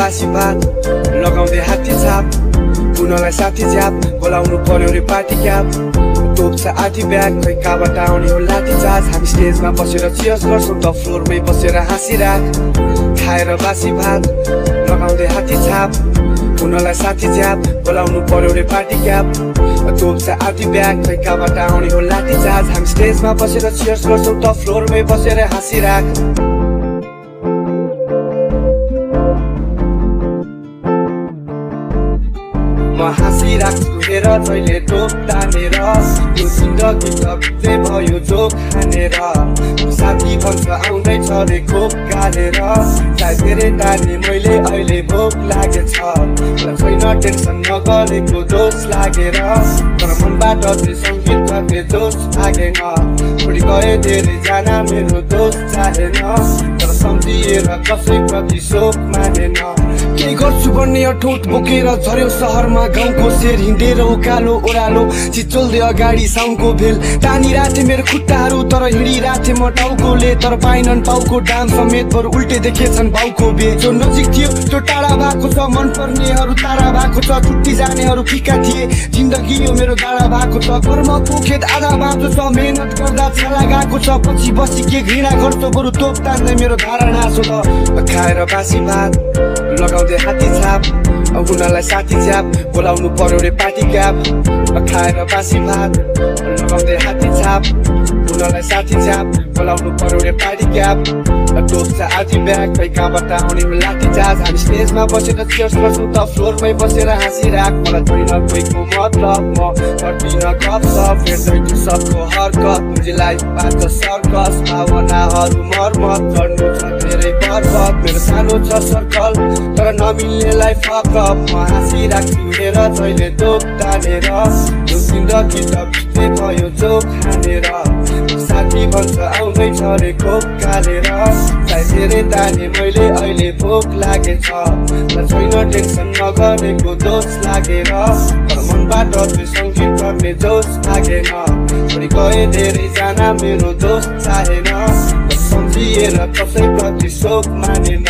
बासी भात लगाउँदै हात्ती छाप कुनलाई साथी झ्याप बोलाउनु पर्यो रे पार्टी क्याप तोप्छ आधी ब्याग खै कहाँबाट आउने हो लाठी चार्ज हामी स्टेजमा बसेर चियर्स गर्छौँ त फ्लोरमै बसेर हाँसिराख खाएर बासी भात लगाउँदै हात्ती छाप कुनलाई साथी झ्याप बोलाउनु पर्यो रे पार्टी क्याप तोप्छ आधी ब्याग खै कहाँबाट आउने हो लाठी चार्ज हामी स्टेजमा बसेर चियर्स गर्छौँ त फ्लोरमै बसेर हाँसिराख म हाँसिराख्छु हेर जहिले टोप तानेर यो जिन्दगी त बित्दै भयो जोक हानेर साथी भन्छ आउँदैछ रे खोप गालेर सायद धेरै ताने मैले अहिले भोक लागेछ छैन टेन्सन नगरेको दोष लागेर तर मनबाट चाहिँ सङ्गीत गर्ने जोस लागेन छोडी गए धेरैजना मेरो दोष चाहेन तर सम्झिएर कसैप्रति शोक मानेन केही गर्छु भन्ने अठोट बोकेर झर्यो सहरमा गाउँको शेर हिँडेर उकालो ओह्रालो चिचोल्दै अगाडि साउन्डको भेल तानिराथे मेरो खुट्टाहरू तर हिँडिराथे म टाउकोले तर पाइनन् पाउको डाम समेत बरु उल्टे देखेछन् बाउको बे जो नजिक थियो त्यो टाढा भएको छ मनपर्नेहरू तारा भएको छ छुट्टी जानेहरू फिका थिए जिन्दगी यो मेरो गाडा भएको छ कर्मको खेत आधा बाँचो छ मेहनत गर्दा छाला गएको छ पछि बसी के घृणा गर्छौ बरु तोप तान्दै मेरो धारणा छ त खाएर बासी भात लगाउँदै हात्ती छाप उनीहरूलाई साथी झ्याप बोलाउनु पर्यो रे पार्टी क्याप खाएर बासी भात लगाउँदै हात्ती छाप उनीहरूलाई साथी झ्याप बोलाउनु पर्यो रे पार्टी क्याप टोप्छ आधी ब्याग खै कहाँबाट आउने हो लाठी चार्ज हामी स्टेजमा बसेर चियर्स गर्छौँ त फ्लोरमै बसेर हाँसिराख मलाई छैन कोहीको मतलब म गर्दिन गफसफ हेर्दैछु सबको हरकत मुझीलाई पाँच सर्कस भावनाहरू मर्मत गर्नु छ धेरै पर्वत मेरो सानो छ सर्कल तर नमिल्नेलाई फकअप म हाँसिराख्छु हेर जहिले तोप तानेर यो जिन्दगी त बित्दै भयो जोक हानेर साथी भन्छ आउँदैछ रे खोप गालेर सायद धेरै ताने मैले अहिले भोक लागेछ छैन टेन्सन नगरेको दोष लागेर तर मनबाट चाहिँ सङ्गीत गर्ने जोस लागेन छोडी गए धेरैजना मेरो दोष चाहेन सम्झिएर कसैप्रति शोक मानेन